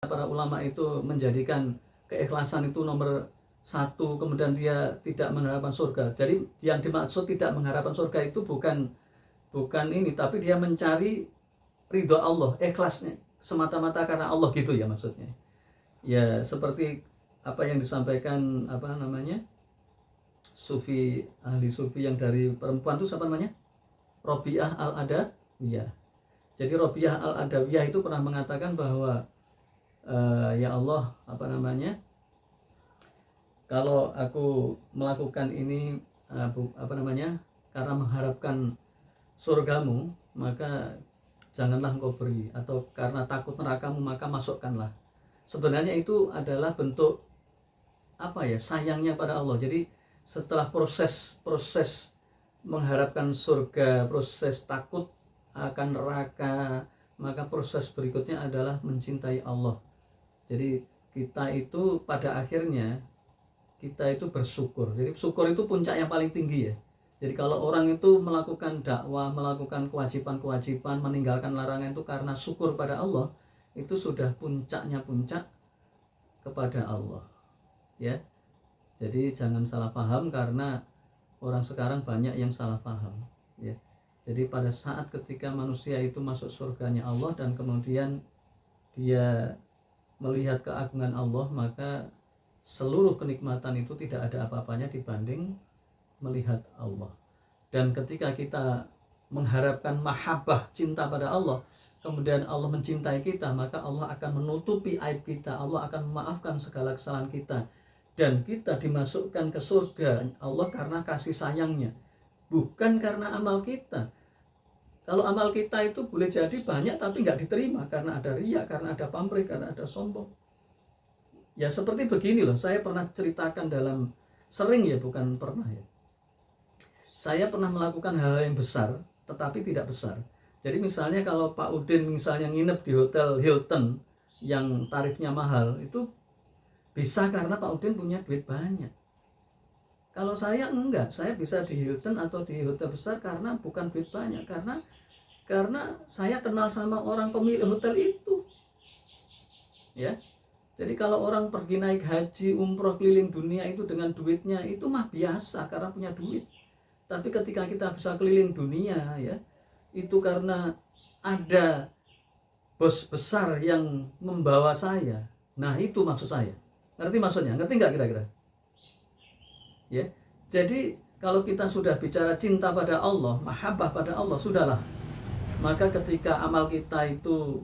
para ulama itu menjadikan keikhlasan itu nomor satu, kemudian dia tidak mengharapkan surga. Jadi yang dimaksud tidak mengharapkan surga itu bukan ini, tapi dia mencari ridho Allah, ikhlasnya semata-mata karena Allah gitu ya maksudnya. Ya seperti apa yang disampaikan sufi, ahli sufi yang dari perempuan itu siapa namanya? Robiah Al-Adawiyah. Jadi Robiah Al-Adawiyah itu pernah mengatakan bahwa ya Allah, kalau aku melakukan ini karena mengharapkan surgamu, maka janganlah engkau beri, atau karena takut nerakamu maka masukkanlah. Sebenarnya itu adalah bentuk sayangnya pada Allah. Jadi setelah proses mengharapkan surga, proses takut akan neraka, maka proses berikutnya adalah mencintai Allah. Jadi kita itu pada akhirnya kita itu bersyukur. Jadi syukur itu puncak yang paling tinggi ya. Jadi kalau orang itu melakukan dakwah, melakukan kewajiban-kewajiban, meninggalkan larangan itu karena syukur pada Allah, itu sudah puncaknya puncak kepada Allah. Ya. Jadi jangan salah paham, karena orang sekarang banyak yang salah paham, ya. Jadi pada saat ketika manusia itu masuk surganya Allah dan kemudian dia melihat keagungan Allah, maka seluruh kenikmatan itu tidak ada apa-apanya dibanding melihat Allah. Dan ketika kita mengharapkan mahabbah, cinta pada Allah, kemudian Allah mencintai kita, maka Allah akan menutupi aib kita, Allah akan memaafkan segala kesalahan kita, dan kita dimasukkan ke surga Allah karena kasih sayangnya, bukan karena amal kita. Kalau amal kita itu boleh jadi banyak tapi nggak diterima karena ada riya, karena ada pamrih, karena ada sombong. Ya seperti begini loh, saya pernah ceritakan bukan pernah ya. Saya pernah melakukan hal yang besar tetapi tidak besar. Jadi misalnya kalau Pak Udin misalnya nginep di Hotel Hilton yang tarifnya mahal, itu bisa karena Pak Udin punya duit banyak. Kalau saya enggak, saya bisa di Hilton atau di hotel besar karena bukan duit banyak, karena saya kenal sama orang pemilik hotel itu. Ya. Jadi kalau orang pergi naik haji, umroh, keliling dunia itu dengan duitnya itu mah biasa karena punya duit. Tapi ketika kita bisa keliling dunia ya, itu karena ada bos besar yang membawa saya. Nah, itu maksud saya. Ngerti maksudnya? Ngerti nggak kira-kira? Ya. Jadi kalau kita sudah bicara cinta pada Allah, mahabbah pada Allah, sudahlah. Maka ketika amal kita itu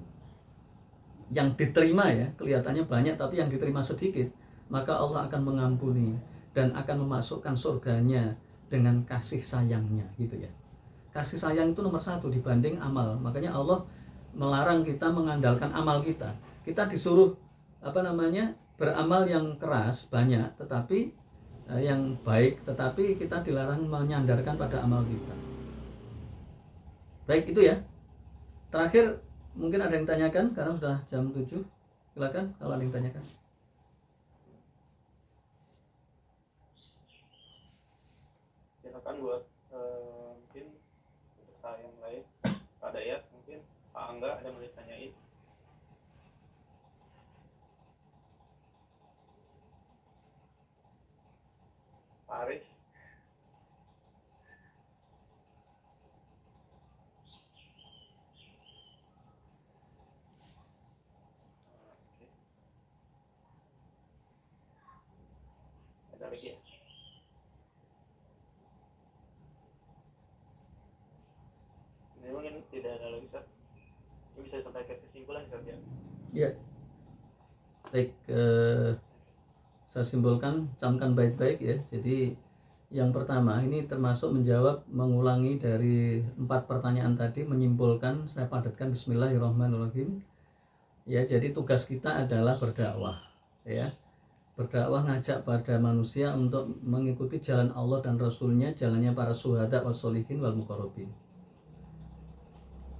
yang diterima ya, kelihatannya banyak tapi yang diterima sedikit, maka Allah akan mengampuni dan akan memasukkan surganya dengan kasih sayangnya gitu ya. Kasih sayang itu nomor satu dibanding amal. Makanya Allah melarang kita mengandalkan amal kita. Kita disuruh beramal yang keras banyak, tetapi yang baik, tetapi kita dilarang menyandarkan pada amal kita. Baik, itu ya. Terakhir, mungkin ada yang tanyakan karena sudah jam 7. Silakan kalau ada yang tanyakan. Silakan buat mungkin peserta yang lain. Pak Dayat mungkin, Pak Angga ada yang mau ditanyain. Pak Aris. Ada lagi ya? Ini mungkin tidak ada lagi, Ustaz. Ini bisa sampaikan kesimpulan, Ustaz ya? Ya. Baik, saya simpulkan, camkan baik-baik ya. Jadi yang pertama ini termasuk mengulangi dari 4 pertanyaan tadi, menyimpulkan, saya padatkan. Bismillahirrahmanirrahim. Ya, jadi tugas kita adalah berdakwah ya. Berdakwah, ngajak pada manusia untuk mengikuti jalan Allah dan Rasulnya, jalannya para syuhada wassolihin wal muqarrabin.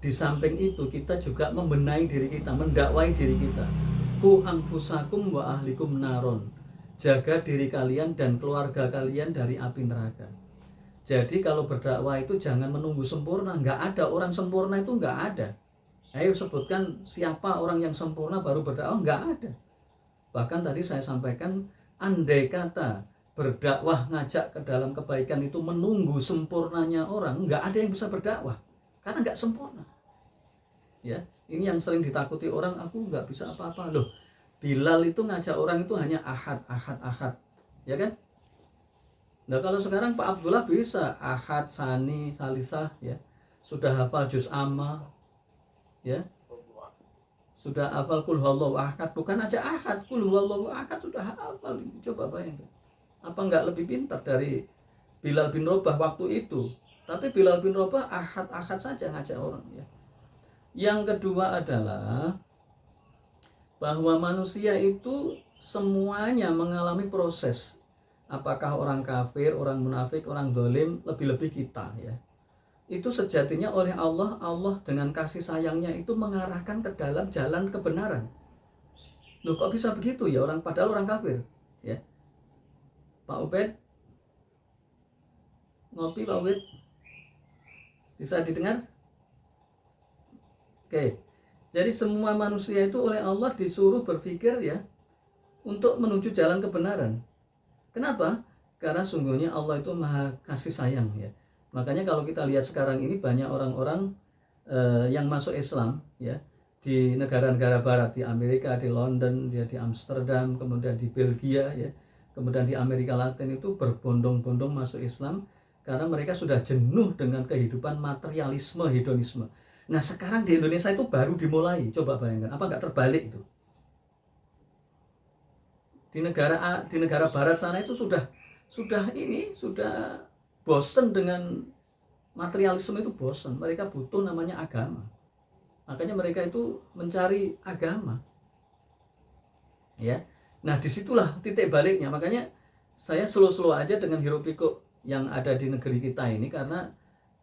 Di samping itu kita juga membenahi diri kita, mendakwai diri kita. Ku anfusakum wa ahlikum naron. Jaga diri kalian dan keluarga kalian dari api neraka. Jadi kalau berdakwah itu jangan menunggu sempurna. Nggak ada orang sempurna, itu nggak ada. Ayo sebutkan siapa orang yang sempurna baru berdakwah, nggak ada. Bahkan tadi saya sampaikan, andai kata berdakwah ngajak ke dalam kebaikan itu menunggu sempurnanya orang, nggak ada yang bisa berdakwah karena nggak sempurna. Ya, ini yang sering ditakuti orang, aku nggak bisa apa-apa loh. Bilal itu ngajak orang itu hanya ahad, ahad, ahad, ya kan? Nah kalau sekarang Pak Abdullah bisa ahad, sani, salisah, ya, sudah hafal juz amma, ya, sudah hafal kul huwallahu ahad, bukan aja ahad, kul huwallahu ahad sudah hafal. Coba bayangkan, apa nggak lebih pintar dari Bilal bin Rabah waktu itu? Tapi Bilal bin Rabah ahad, ahad saja ngajak orang, ya. Yang kedua adalah bahwa manusia itu semuanya mengalami proses. Apakah orang kafir, orang munafik, orang dolim, lebih-lebih kita, ya. Itu sejatinya oleh Allah, Allah dengan kasih sayangnya itu mengarahkan ke dalam jalan kebenaran. Loh kok bisa begitu ya, orang padahal orang kafir, ya. Pak Ubed, ngopi Pak Ubed, bisa didengar? Oke. Jadi semua manusia itu oleh Allah disuruh berpikir, ya, untuk menuju jalan kebenaran. Kenapa? Karena sungguhnya Allah itu maha kasih sayang, ya. Makanya kalau kita lihat sekarang ini banyak orang-orang yang masuk Islam, ya, di negara-negara barat, di Amerika, di London, dia di Amsterdam, kemudian di Belgia, ya, kemudian di Amerika Latin itu berbondong-bondong masuk Islam karena mereka sudah jenuh dengan kehidupan materialisme, hedonisme. Nah sekarang di Indonesia itu baru dimulai, coba bayangkan, apa nggak terbalik itu? Di negara barat sana itu sudah bosen dengan materialisme, itu bosen. Mereka butuh namanya agama. Makanya mereka itu mencari agama, ya. Nah disitulah titik baliknya. Makanya saya slow-slow aja dengan hiruk pikuk yang ada di negeri kita ini, karena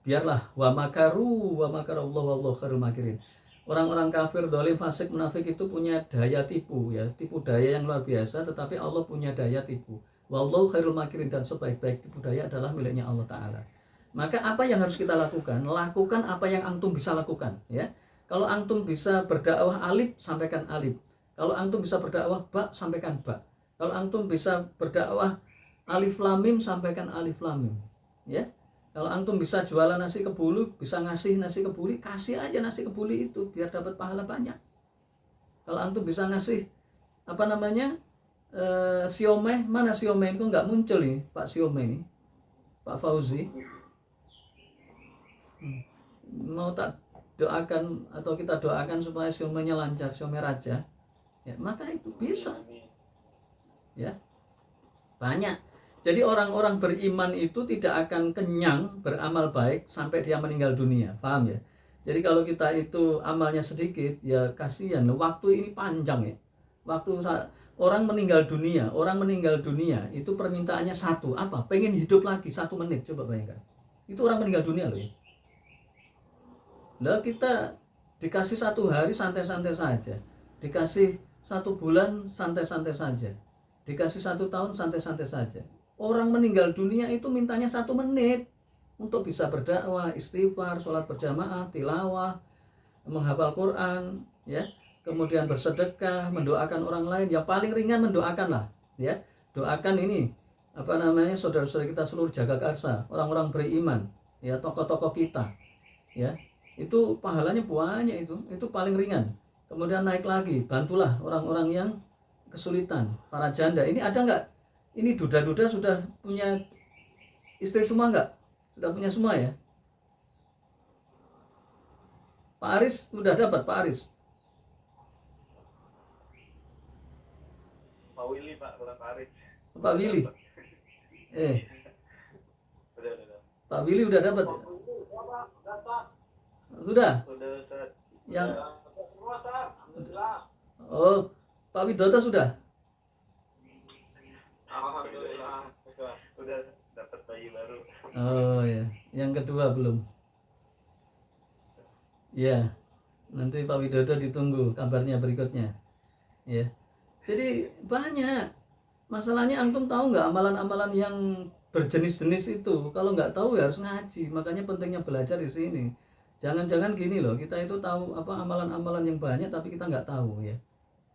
biarlah wa makaru wa makarallahu wallahu khairul makirin. Orang-orang kafir, dolim, fasik, munafik itu punya daya tipu, ya, tipu daya yang luar biasa, tetapi Allah punya daya tipu. Wallahu khairul makirin, dan sebaik-baik tipu daya adalah miliknya Allah Ta'ala. Maka apa yang harus kita lakukan? Lakukan apa yang antum bisa lakukan, ya. Kalau antum bisa berdakwah alif, sampaikan alif. Kalau antum bisa berdakwah ba, sampaikan ba. Kalau antum bisa berdakwah alif lam mim, sampaikan alif lam mim, ya. Kalau antum bisa jualan nasi kebuli, bisa ngasih nasi kebuli, kasih aja nasi kebuli itu biar dapat pahala banyak. Kalau antum bisa ngasih siomay, mana siomay itu nggak muncul nih Pak Siomay ini, Pak Fauzi. Mau tak doakan atau kita doakan supaya siomaynya lancar, siomay raja, ya, maka itu bisa, ya, banyak. Jadi orang-orang beriman itu tidak akan kenyang beramal baik sampai dia meninggal dunia, paham ya? Jadi kalau kita itu amalnya sedikit, ya kasihan, waktu ini panjang, ya. Waktu orang meninggal dunia itu permintaannya satu, apa? Pengen hidup lagi 1 menit, coba bayangkan. Itu orang meninggal dunia loh, ya. Nah kita dikasih 1 hari santai-santai saja, dikasih 1 bulan santai-santai saja, dikasih 1 tahun santai-santai saja. Orang meninggal dunia itu mintanya 1 menit untuk bisa berdakwah, istighfar, sholat berjamaah, tilawah, menghafal Quran, ya, kemudian bersedekah, mendoakan orang lain. Yang paling ringan mendoakan lah, ya. Doakan ini saudara-saudara kita seluruh Jagakarsa, orang-orang beriman, ya, tokoh-tokoh kita, ya. Itu pahalanya banyak, itu paling ringan. Kemudian naik lagi, bantulah orang-orang yang kesulitan, para janda. Ini ada nggak? Ini duda-duda sudah punya istri semua nggak? Sudah punya semua, ya? Pak Aris sudah dapat, Pak Aris? Pak Willy, Pak, bukan Pak Aris. Pak Willy? Udah. Pak Willy udah dapat? Sudah? Ustaz. Yang Oh, Pak Widodo sudah? Alhamdulillah. Udah dapat bayi baru. Oh ya, yang kedua belum. Ya, nanti Pak Widodo ditunggu kabarnya berikutnya. Ya, jadi banyak. Masalahnya antum tahu nggak amalan-amalan yang berjenis-jenis itu? Kalau nggak tahu ya harus ngaji. Makanya pentingnya belajar di sini. Jangan-jangan gini loh, kita itu tahu apa amalan-amalan yang banyak tapi kita nggak tahu ya.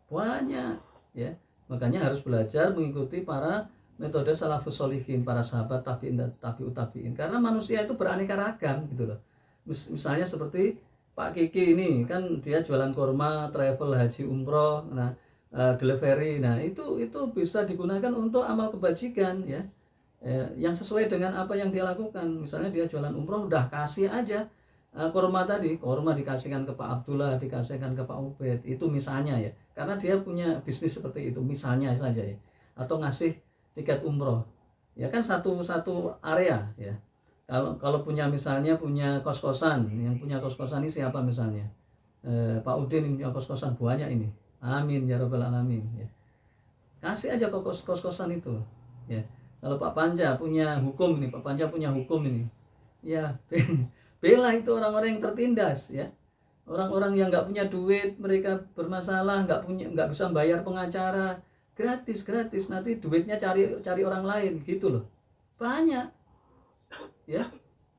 Banyak ya. Makanya harus belajar mengikuti para metode salafus sholihin, para sahabat tabi'in tabi'ut tabi'in. Karena manusia itu beraneka ragam gitu loh. Misalnya seperti Pak Kiki ini kan dia jualan kurma, travel, haji, umroh, nah delivery. Nah, itu bisa digunakan untuk amal kebajikan ya. Yang sesuai dengan apa yang dia lakukan. Misalnya dia jualan umroh, udah kasih aja kurma tadi, kurma dikasihkan ke Pak Abdullah, dikasihkan ke Pak Ubed, itu misalnya ya, karena dia punya bisnis seperti itu, misalnya saja ya, atau ngasih tiket umroh, ya kan satu area ya. Kalau punya misalnya punya kos-kosan, yang punya kos-kosan ini siapa misalnya, Pak Udin ini punya kos-kosan banyak ini, amin ya rabbal alamin ya, kasih aja ke kos-kosan itu ya. Kalau Pak Panja punya hukum ini, Pak Panja punya hukum ini, ya bela itu orang-orang yang tertindas ya, orang-orang yang nggak punya duit, mereka bermasalah, nggak bisa bayar pengacara, gratis nanti duitnya cari orang lain gitu loh, banyak ya.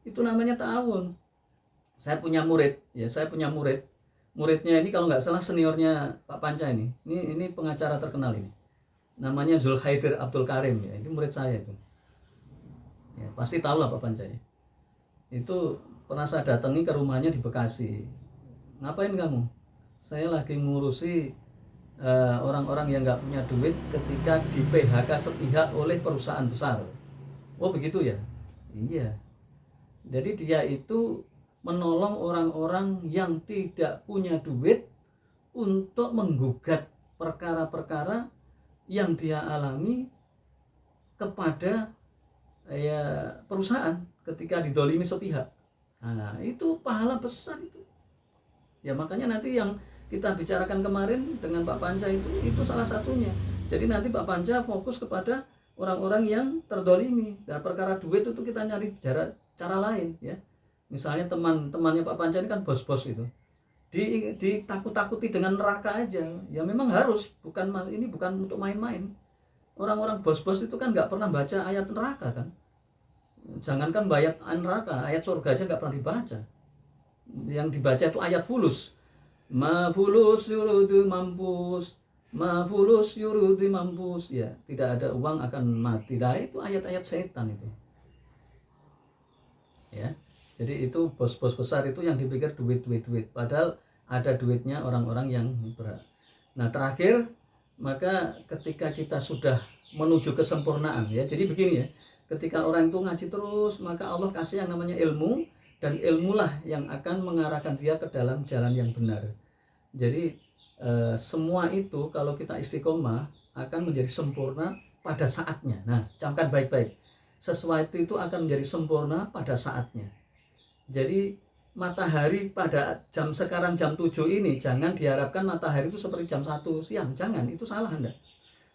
Itu namanya ta'awun. Saya punya muridnya ini kalau nggak salah seniornya Pak Panca ini pengacara terkenal ini, namanya Zulhaidir Abdul Karim ya, itu murid saya itu ya, pasti tahu lah Pak Panca ya. Itu pernah saya datangi ke rumahnya di Bekasi. Ngapain kamu? Saya lagi ngurusi orang-orang yang nggak punya duit ketika di PHK sepihak oleh perusahaan besar. Oh begitu ya? Iya. Jadi dia itu menolong orang-orang yang tidak punya duit untuk menggugat perkara-perkara yang dia alami kepada ya perusahaan ketika didolimi sepihak. Nah itu pahala besar itu ya. Makanya nanti yang kita bicarakan kemarin dengan Pak Panca itu salah satunya. Jadi nanti Pak Panca fokus kepada orang-orang yang terdolimi. Dan perkara duit itu kita nyari cara lain ya. Misalnya teman-temannya Pak Panca ini kan bos-bos itu, ditakut-takuti dengan neraka aja ya, memang harus, ini bukan untuk main-main. Orang-orang bos-bos itu kan nggak pernah baca ayat neraka kan. Jangankan bayat neraka, ayat surga aja nggak pernah dibaca. Yang dibaca itu ayat fulus. Mafulus yurudu mampus, mafulus yurudu mampus ya, tidak ada uang akan mati. Nah itu ayat-ayat setan itu ya. Jadi itu bos-bos besar itu yang dipikir duit, padahal ada duitnya orang-orang yang berat. Nah terakhir, maka ketika kita sudah menuju kesempurnaan ya, jadi begini ya, ketika orang itu ngaji terus, maka Allah kasih yang namanya ilmu, dan ilmulah yang akan mengarahkan dia ke dalam jalan yang benar. Jadi semua itu kalau kita istiqomah akan menjadi sempurna pada saatnya. Nah camkan baik-baik, sesuatu itu akan menjadi sempurna pada saatnya. Jadi matahari pada sekarang jam 7 ini, jangan diharapkan matahari itu seperti jam 1 siang, jangan, itu salah Anda.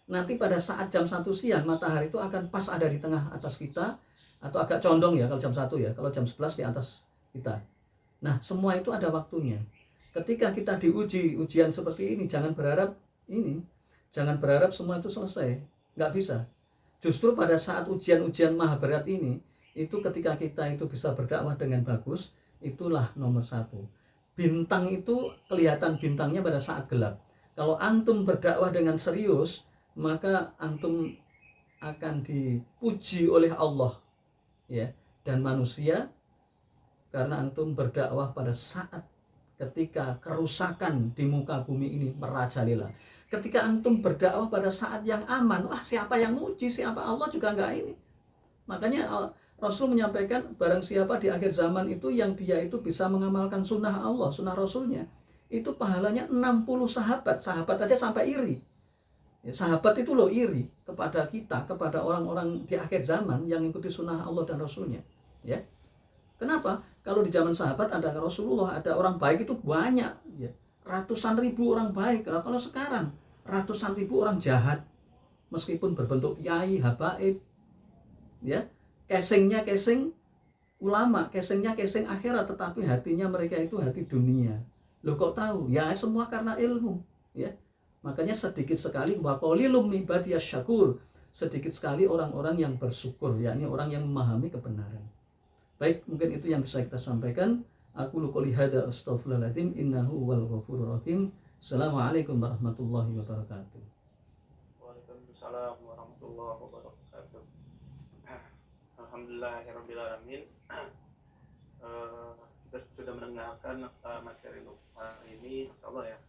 Nanti pada saat jam 1 siang matahari itu akan pas ada di tengah atas kita, atau agak condong ya kalau jam 1 ya, kalau jam 11 di atas kita. Nah semua itu ada waktunya. Ketika kita diuji ujian seperti ini, jangan berharap semua itu selesai, nggak bisa. Justru pada saat ujian-ujian maha berat ini, itu ketika kita itu bisa berdakwah dengan bagus, itulah nomor 1. Bintang itu kelihatan bintangnya pada saat gelap. Kalau antum berdakwah dengan serius, maka antum akan dipuji oleh Allah ya dan manusia, karena antum berdakwah pada saat ketika kerusakan di muka bumi ini merajalela. Ketika antum berdakwah pada saat yang aman, siapa yang muji, siapa Allah juga enggak ini. Makanya Rasul menyampaikan, barang siapa di akhir zaman itu yang dia itu bisa mengamalkan sunnah Allah, sunnah Rasulnya, itu pahalanya 60 sahabat aja sampai iri ya. Sahabat itu loh iri kepada kita, kepada orang-orang di akhir zaman yang ikuti sunnah Allah dan Rasulnya ya. Kenapa? Kalau di zaman sahabat ada Rasulullah, ada orang baik itu banyak ya, ratusan ribu orang baik. Kalau sekarang ratusan ribu orang jahat, meskipun berbentuk kiai, habaib ya, casingnya casing ulama, casingnya casing akhirat, tetapi hatinya mereka itu hati dunia. Loh kok tahu? Ya semua karena ilmu ya. Makanya sedikit sekali waqalilum min ibadiyas syakur, sedikit sekali orang-orang yang bersyukur, yakni orang yang memahami kebenaran. Baik, mungkin itu yang bisa kita sampaikan. Aku qouli hadza astaghfirullahaladzim innahu huwal ghafurur rahim. Assalamualaikum warahmatullahi wabarakatuh. Waalaikumsalam warahmatullahi wabarakatuh. Alhamdulillahirrabbilalamin. Kita sudah mendengarkan materi untuk hari ini, insyaallah ya.